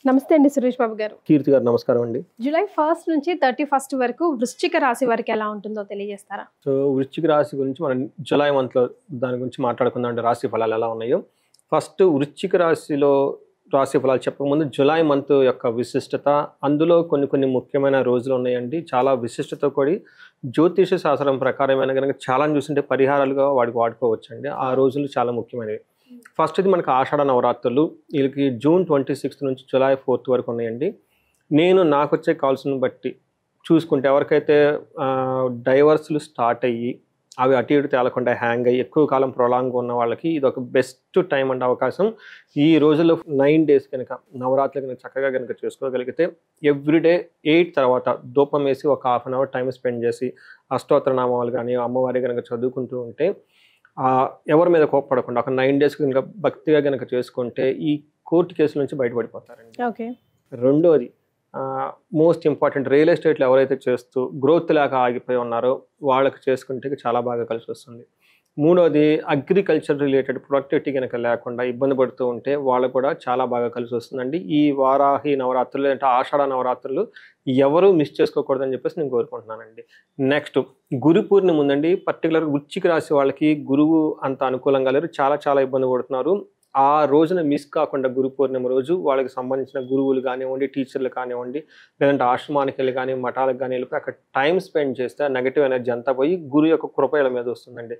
నమస్తే అండి సురేష్ బాబు గారు. కీర్తి గారు నమస్కారం అండి. జూలై 1 నుంచి 31 వరకు వృశ్చిక రాశి వారికి ఎలా ఉంటుందో తెలియజేస్తారా? సో వృశ్చిక రాశి గురించి మనం జూలై మంత్లో దాని గురించి మాట్లాడుకుందాం అండి. రాశి ఫలాలు ఎలా ఉన్నాయో ఫస్ట్ వృశ్చిక రాశిలో రాశి ఫలాలు చెప్పకముందు జూలై మంత్ యొక్క విశిష్టత, అందులో కొన్ని ముఖ్యమైన రోజులు ఉన్నాయండి. చాలా విశిష్టత కూడి జ్యోతిష శాస్త్రం ప్రకారమైన కనుక చాలా చూస్తుంటే పరిహారాలుగా వాడుకోవచ్చు అండి. ఆ రోజులు చాలా ముఖ్యమైనవి. ఫస్ట్ది మనకు ఆషాఢ నవరాత్రులు, వీళ్ళకి జూన్ 26 నుంచి జూలై 4 వరకు ఉన్నాయండి. నాకు వచ్చే కాల్స్ని బట్టి చూసుకుంటే ఎవరికైతే డైవర్స్లు స్టార్ట్ అయ్యి అవి అటు ఇటు తేలకుండా హ్యాంగ్ అయ్యి ఎక్కువ కాలం ప్రొలాంగ్ ఉన్న వాళ్ళకి ఇది ఒక బెస్ట్ టైం అండి, అవకాశం. ఈ రోజుల్లో 9 days కనుక నవరాత్రి కనుక చక్కగా కనుక చేసుకోగలిగితే ఎవ్రీడే 8 తర్వాత ధూపం వేసి ఒక 1/2 hour టైం స్పెండ్ చేసి అష్టోత్తర నామాలు కానీ అమ్మవారి కనుక చదువుకుంటూ ఉంటే ఎవరి మీద కోప్పడకుండా ఒక 9 days కనుక భక్తిగా కనుక చేసుకుంటే ఈ కోర్టు కేసుల నుంచి బయటపడిపోతారండి. ఓకే. రెండోది మోస్ట్ ఇంపార్టెంట్, రియల్ ఎస్టేట్లో ఎవరైతే చేస్తూ గ్రోత్ లేక ఆగిపోయి ఉన్నారో వాళ్ళకి చేసుకుంటే చాలా బాగా కలిసి వస్తుంది. మూడోది అగ్రికల్చర్ రిలేటెడ్ ప్రొడక్టివిటీ కనుక లేకుండా ఇబ్బంది పడుతూ ఉంటే వాళ్ళకు కూడా చాలా బాగా కలిసి వస్తుందండి. ఈ వారాహి నవరాత్రులు అంటే ఆషాఢ నవరాత్రులు ఎవరు మిస్ చేసుకోకూడదని చెప్పేసి నేను కోరుకుంటున్నానండి. నెక్స్ట్ గురు పూర్ణిమ ఉందండి. పర్టికులర్ వృశ్చిక రాశి వాళ్ళకి గురువు అంత అనుకూలంగా లేరు, చాలా ఇబ్బంది పడుతున్నారు. ఆ రోజున మిస్ కాకుండా గురు పూర్ణిమ రోజు వాళ్ళకి సంబంధించిన గురువులు కానివ్వండి, టీచర్లు కానివ్వండి, లేదంటే ఆశ్రమానికి వెళ్ళి కానీ మఠాలకు కానీ వెళ్ళిపోయి అక్కడ టైం స్పెండ్ చేస్తే నెగటివ్ ఎనర్జీ అంతా పోయి గురువు యొక్క కృప వీళ్ళ మీద వస్తుందండి.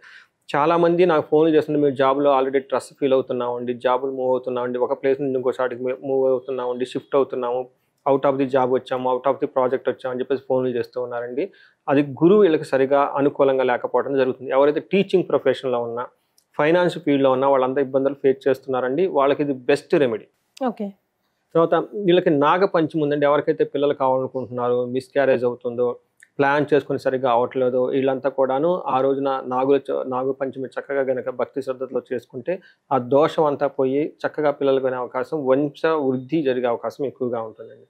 చాలామంది నాకు ఫోన్లు చేస్తుంటే మేము జాబ్లో ఆల్రెడీ స్ట్రెస్ ఫీల్ అవుతున్నామండి, జాబులు మూవ్ అవుతున్నామండి, ఒక ప్లేస్ నుంచి ఇంకో చోటికి మూవ్ అవుతున్నామండి, షిఫ్ట్ అవుతున్నాము, అవుట్ ఆఫ్ ది జాబ్ వచ్చాము, అవుట్ ఆఫ్ ది ప్రాజెక్ట్ వచ్చామని చెప్పేసి ఫోన్లు చేస్తూ ఉన్నారండి. అది గురువు వీళ్ళకి సరిగా అనుకూలంగా లేకపోవడం జరుగుతుంది. ఎవరైతే టీచింగ్ ప్రొఫెషన్లో ఉన్నా, ఫైనాన్స్ ఫీల్డ్లో ఉన్న వాళ్ళంతా ఇబ్బందులు ఫేస్ చేస్తున్నారండి. వాళ్ళకి ఇది బెస్ట్ రెమెడీ. ఓకే. తర్వాత వీళ్ళకి నాగపంచమి ఉందండి. ఎవరికైతే పిల్లలు కావాలనుకుంటున్నారో, మిస్క్యారేజ్ అవుతుందో, ప్లాన్ చేసుకుని సరిగ్గా అవ్వట్లేదో వీళ్ళంతా కూడాను ఆ రోజున నాగపంచమి చక్కగా కనుక భక్తి శ్రద్ధతో చేసుకుంటే ఆ దోషం అంతా పోయి చక్కగా పిల్లలు కొనే అవకాశం, వంశ వృద్ధి జరిగే అవకాశం ఎక్కువగా ఉంటుందండి.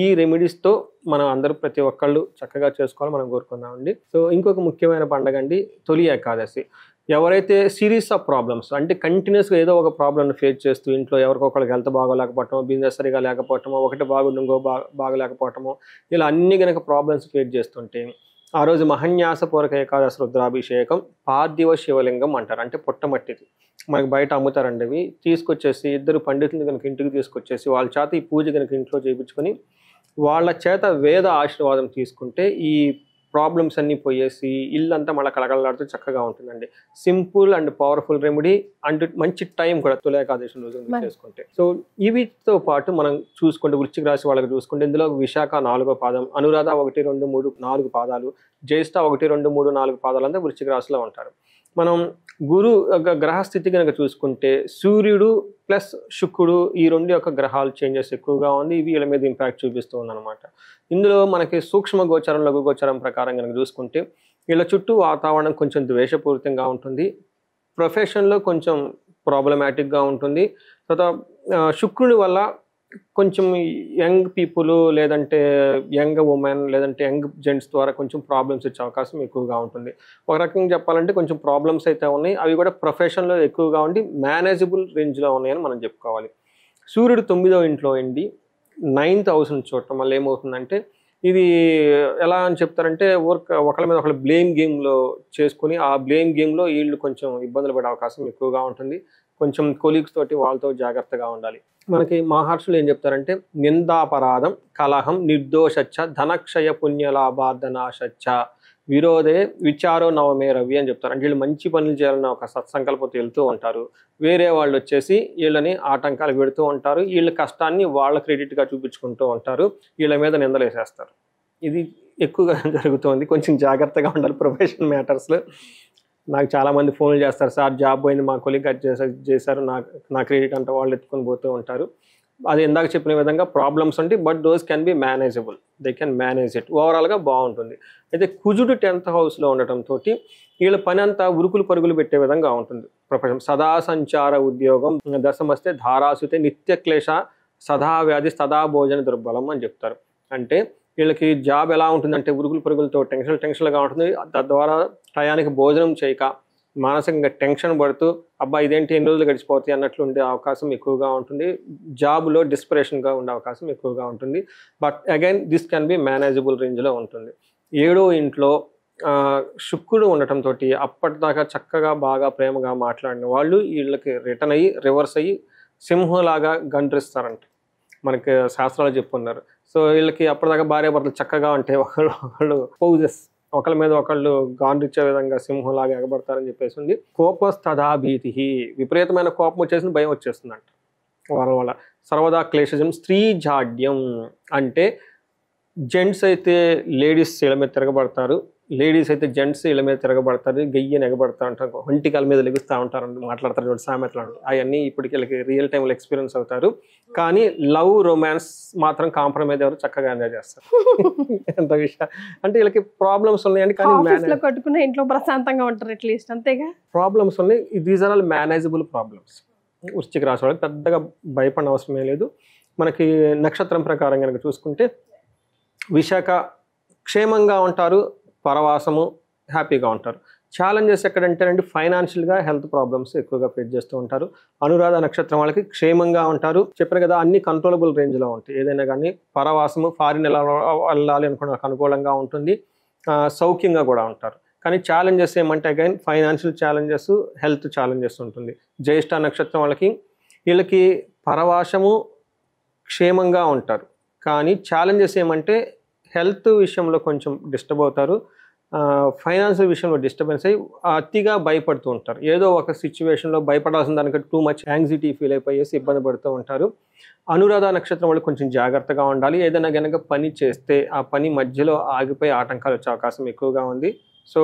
ఈ రెమెడీస్తో మనం అందరూ ప్రతి ఒక్కళ్ళు చక్కగా చేసుకోవాలని మనం కోరుకుందామండి. సో ఇంకొక ముఖ్యమైన పండుగ అండి తొలి ఏకాదశి. ఎవరైతే సిరీస్ ఆఫ్ ప్రాబ్లమ్స్ అంటే కంటిన్యూస్గా ఏదో ఒక ప్రాబ్లమ్ని ఫేస్ చేస్తూ ఇంట్లో ఎవరికొకరికి హెల్త్ బాగోలేకపోవటమో, బిజినెస్ సరిగా లేకపోవటమో, ఒకటి బాగుండి ఇంకో బాగలేకపోవటమో, ఇలా అన్ని కనుక ప్రాబ్లమ్స్ ఫేస్ చేస్తుంటే ఆ రోజు మహన్యాసపూర్వక ఏకాదశి రుద్రాభిషేకం పార్థివ శివలింగం అంటారు. అంటే పుట్టమట్టిది మనకు బయట అమ్ముతారండి. అవి తీసుకొచ్చేసి ఇద్దరు పండితులు కనుక ఇంటికి తీసుకొచ్చేసి వాళ్ళ చేత ఈ పూజ కనుక ఇంట్లో చేయించుకొని వాళ్ళ చేత వేద ఆశీర్వాదం తీసుకుంటే ఈ ప్రాబ్లమ్స్ అన్నీ పోయేసి ఇల్లంతా మళ్ళీ కలకలలాడుతూ చక్కగా ఉంటుందండి. Simple and powerful remedy and మంచి టైం కూడా తొలి ఏకాదశి రోజు చేసుకుంటే. సో వీటితో పాటు మనం చూసుకుంటే వృశ్చిక రాశి వాళ్ళకి చూసుకుంటే ఇందులో విశాఖ 4వ పాదం, అనురాధ 1, 2, 3, 4 పాదాలు, జ్యేష్ఠ 1, 2, 3, 4 పాదాలు అంతా వృశ్చిక రాశిలో ఉంటారు. మనం గురు గ్రహస్థితి కనుక చూసుకుంటే సూర్యుడు ప్లస్ శుక్రుడు ఈ రెండు యొక్క గ్రహాలు చేంజెస్ ఎక్కువగా ఉంది. ఇవి వీళ్ళ మీద ఇంపాక్ట్ చూపిస్తూ ఉందన్నమాట. ఇందులో మనకి సూక్ష్మ గోచరం, లఘు గోచరం ప్రకారం కనుక చూసుకుంటే వీళ్ళ చుట్టూ వాతావరణం కొంచెం ద్వేషపూరితంగా ఉంటుంది, ప్రొఫెషన్లో కొంచెం ప్రాబ్లమాటిక్గా ఉంటుంది. తర్వాత శుక్రుడి వల్ల కొంచెం యంగ్ పీపుల్ లేదంటే యంగ్ ఉమెన్ లేదంటే యంగ్ జెంట్స్ ద్వారా కొంచెం ప్రాబ్లమ్స్ వచ్చే అవకాశం ఎక్కువగా ఉంటుంది. ఒక రకంగా చెప్పాలంటే కొంచెం ప్రాబ్లమ్స్ అయితే ఉన్నాయి, అవి కూడా ప్రొఫెషన్లో ఎక్కువగా ఉండి మేనేజబుల్ రేంజ్లో ఉన్నాయని మనం చెప్పుకోవాలి. సూర్యుడు 9వ ఇంట్లో ఉండి 9th హౌస్ని చూడటం వల్ల ఏమవుతుందంటే ఇది ఎలా అని చెప్తారంటే ఒకళ్ళ మీద ఒకళ్ళు బ్లేమ్ గేమ్లో చేసుకుని ఆ బ్లేమ్ గేమ్లో వీళ్ళు కొంచెం ఇబ్బందులు పడే అవకాశం ఎక్కువగా ఉంటుంది. కొంచెం కొలీగ్స్ తోటి వాళ్ళతో జాగ్రత్తగా ఉండాలి. మనకి మహర్షులు ఏం చెప్తారంటే నిందాపరాధం కలహం నిర్దోషచ్చ ధనక్షయ పుణ్యలాభార్ధనాశచ్చ విరోధే విచారో నవమే రవి అని చెప్తారు. అంటే వీళ్ళు మంచి పనులు చేయాలని ఒక సత్సంకల్పంతో వెళ్తూ ఉంటారు, వేరే వాళ్ళు వచ్చేసి వీళ్ళని ఆటంకాలు పెడుతూ ఉంటారు, వీళ్ళ కష్టాన్ని వాళ్ళ క్రెడిట్గా చూపించుకుంటూ ఉంటారు, వీళ్ళ మీద నిందలేసేస్తారు. ఇది ఎక్కువగా జరుగుతుంది. కొంచెం జాగ్రత్తగా ఉండాలి ప్రొఫెషనల్ మ్యాటర్స్లో. నాకు చాలామంది ఫోన్లు చేస్తారు, సార్ జాబ్ పోయింది, మా కొలీగ్ చేశారు, నా క్రెడిట్ అంతా వాళ్ళు ఎత్తుకొని పోతూ ఉంటారు. అది ఇందాక చెప్పిన విధంగా ప్రాబ్లమ్స్ ఉంటాయి, but those can be manageable, they can manage it. ఓవరాల్గా బాగుంటుంది. అయితే కుజుడు 10th హౌస్లో ఉండటంతో వీళ్ళ పని అంతా ఉరుకులు పరుగులు పెట్టే విధంగా ఉంటుంది. ప్రపంచం సదా సంచార ఉద్యోగం దశమస్తే ధారాసుతే నిత్య క్లేశ సదా వ్యాధి సదా భోజన దుర్బలం అని చెప్తారు. అంటే వీళ్ళకి జాబ్ ఎలా ఉంటుందంటే ఉరుకులు పరుగులతో టెన్షన్గా ఉంటుంది. తద్వారా టయానికి భోజనం చేయక మానసికంగా టెన్షన్ పడుతూ అబ్బా ఇదేంటి ఎన్ని రోజులు గడిచిపోతాయి అన్నట్లు ఉండే అవకాశం ఎక్కువగా ఉంటుంది. జాబ్లో డిస్పరేషన్గా ఉండే అవకాశం ఎక్కువగా ఉంటుంది. But again this can be manageable రేంజ్లో ఉంటుంది. 7వ ఇంట్లో శుక్రుడు ఉండటంతో అప్పటిదాకా చక్కగా బాగా ప్రేమగా మాట్లాడిన వాళ్ళు వీళ్ళకి రిటర్న్ అయ్యి రివర్స్ అయ్యి సింహంలాగా గండ్రిస్తారంట, మనకి శాస్త్రాలు చెప్పున్నారు. సో వీళ్ళకి అప్పటిదాకా భార్యాభర్తలు చక్కగా ఉంటే ఒకళ్ళు పౌజెస్ ఒకళ్ళ మీద ఒకళ్ళు గాండ్రిచ్చే విధంగా సింహంలాగా ఎగబడతారని చెప్పేసి ఉంది. కోపస్తథా భీతి, విపరీతమైన కోపం వచ్చేసింది, భయం వచ్చేస్తుందంట వల్ల. సర్వదా క్లేశజం. స్త్రీ జాడ్యం అంటే జెంట్స్ అయితే లేడీస్ ఇళ్ళ మీద తిరగబడతారు, లేడీస్ అయితే జెంట్స్ ఇళ్ళ మీద తిరగబడతారు, గెయ్యని ఎగబడతా ఉంటారు, ఒంటికాల మీద లెగుస్తూ ఉంటారు, మాట్లాడతారు చూడండి సామెతలు. అవన్నీ ఇప్పటికి వీళ్ళకి రియల్ టైంలో ఎక్స్పీరియన్స్ అవుతారు. కానీ లవ్ రొమాన్స్ మాత్రం కాంప్రమైజ్ ఎవరు చక్కగా ఎంజాయ్ చేస్తారు. ఎంత విషయం అంటే వీళ్ళకి ప్రాబ్లమ్స్ ఉన్నాయండి, కానీ కొట్టుకున్న ఇంట్లో ప్రశాంతంగా ఉంటారు అట్లీస్ట్, అంతేగా. ప్రాబ్లమ్స్ ఉన్నాయి, these are all manageable problems. వృశ్చిక రాశి వాళ్ళకి పెద్దగా భయపడిన అవసరమే లేదు. మనకి నక్షత్రం ప్రకారం కనుక చూసుకుంటే విశాఖ క్షేమంగా ఉంటారు, పరవాసము హ్యాపీగా ఉంటారు. ఛాలెంజెస్ ఎక్కడంటేనండి ఫైనాన్షియల్గా హెల్త్ ప్రాబ్లమ్స్ ఎక్కువగా ఫేస్ చేస్తూ ఉంటారు. అనురాధ నక్షత్రం వాళ్ళకి క్షేమంగా ఉంటారు, చెప్పారు కదా అన్ని కంట్రోలబుల్ రేంజ్లో ఉంటాయి. ఏదైనా కానీ పరవాసము ఫారిన్ వెళ్ళాలి అనుకున్న అనుకూలంగా ఉంటుంది, సౌఖ్యంగా కూడా ఉంటారు. కానీ ఛాలెంజెస్ ఏమంటే again financial challenges, health challenges ఉంటుంది. జ్యేష్ఠ నక్షత్రం వాళ్ళకి వీళ్ళకి పరవాసము క్షేమంగా ఉంటారు, కానీ ఛాలెంజెస్ ఏమంటే హెల్త్ విషయంలో కొంచెం డిస్టర్బ్ అవుతారు, ఫైనాన్షియల్ విషయంలో డిస్టర్బెన్స్ అయ్యి అతిగా భయపడుతూ ఉంటారు. ఏదో ఒక సిచ్యువేషన్లో భయపడాల్సిన దానికంటే టూ మచ్ యాంగ్జైటీ ఫీల్ అయిపోయేసి ఇబ్బంది పడుతూ ఉంటారు. అనురాధ నక్షత్రం వాళ్ళు కొంచెం జాగ్రత్తగా ఉండాలి. ఏదైనా కనుక పని చేస్తే ఆ పని మధ్యలో ఆగిపోయి ఆటంకాలు వచ్చే అవకాశం ఎక్కువగా ఉంది. సో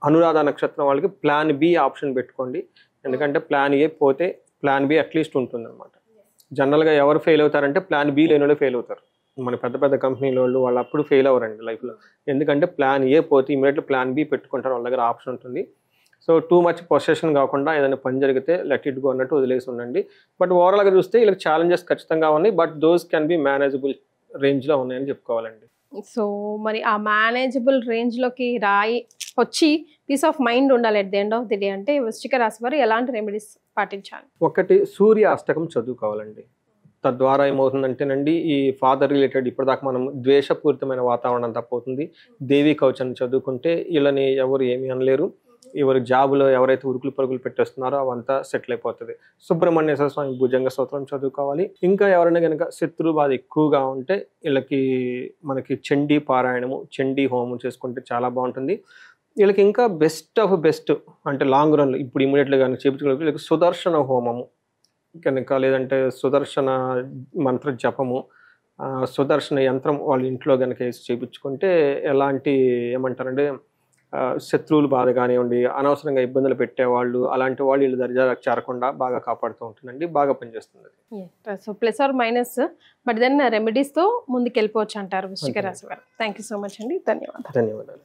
అనురాధ నక్షత్రం వాళ్ళకి ప్లాన్ బి ఆప్షన్ పెట్టుకోండి, ఎందుకంటే ప్లాన్ ఏ పోతే ప్లాన్ బి అట్లీస్ట్ ఉంటుందన్నమాట. జనరల్గా ఎవరు ఫెయిల్ అవుతారంటే ప్లాన్ బి లేని వాళ్ళు ఫెయిల్ అవుతారు. మన పెద్ద పెద్ద కంపెనీల వాళ్ళు అప్పుడు ఫెయిల్ అవ్వరండి లైఫ్లో, ఎందుకంటే ప్లాన్ ఏ పోతే ఇమీడియట్లీ ప్లాన్ బి పెట్టుకుంటారు, వాళ్ళ దగ్గర ఆప్షన్ ఉంటుంది. సో టూ మచ్ పొసెషన్ కాకుండా ఏదైనా పని జరిగితే లెట్ ఇట్ గో అన్నట్టు వదిలేసి ఉండండి. బట్ ఓవరాల్గా చూస్తే వీళ్ళకి ఛాలెంజెస్ ఖచ్చితంగా ఉన్నాయి, but those can be manageable రేంజ్లో ఉన్నాయని చెప్పుకోవాలండి. సో మరి ఆ మేనేజబుల్ రేంజ్లోకి వచ్చి పీస్ ఆఫ్ మైండ్ ఉండాలి at the end of the day అంటే వృశ్చిక రాశి వారు ఎలాంటి రెమెడీస్ పాటించాలి? ఒకటి సూర్య అష్టకం చదువుకోవాలండి. తద్వారా ఏమవుతుందంటేనండి ఈ ఫాదర్ రిలేటెడ్ ఇప్పటిదాకా మనం ద్వేషపూరితమైన వాతావరణం తప్పవుతుంది. దేవీ కవచాన్ని చదువుకుంటే వీళ్ళని ఎవరు ఏమీ అనలేరు, ఎవరు జాబులో ఎవరైతే ఉరుకులు పరుగులు పెట్టేస్తున్నారో అవంతా సెటిల్ అయిపోతుంది. సుబ్రహ్మణ్యేశ్వర స్వామి భుజంగ స్తోత్రం చదువుకోవాలి. ఇంకా ఎవరైనా కనుక శత్రు బాధ ఎక్కువగా ఉంటే వీళ్ళకి మనకి చండీ పారాయణము, చండీ హోమం చేసుకుంటే చాలా బాగుంటుంది. వీళ్ళకి ఇంకా బెస్ట్ ఆఫ్ బెస్ట్ అంటే లాంగ్ రన్ ఇప్పుడు ఇమీడియట్గా కనుక చేయించుకోవాలి వీళ్ళకి సుదర్శన హోమము కనుక, లేదంటే సుదర్శన మంత్ర జపము, సుదర్శన యంత్రం వాళ్ళ ఇంట్లో కనుక వేసి చేయించుకుంటే ఎలాంటి ఏమంటారంటే శత్రువులు బాధ కానివ్వండి, అనవసరంగా ఇబ్బందులు పెట్టేవాళ్ళు అలాంటి వాళ్ళు వీళ్ళు దర్జా చేరకుండా బాగా కాపాడుతూ ఉంటుందండి, బాగా పనిచేస్తుంది. So plus or minus but then రెమెడీస్తో ముందుకు వెళ్ళిపోవచ్చు అంటారు వృశ్చిక రాశి వారు. థ్యాంక్ యూ సో మచ్ అండి, ధన్యవాదాలు.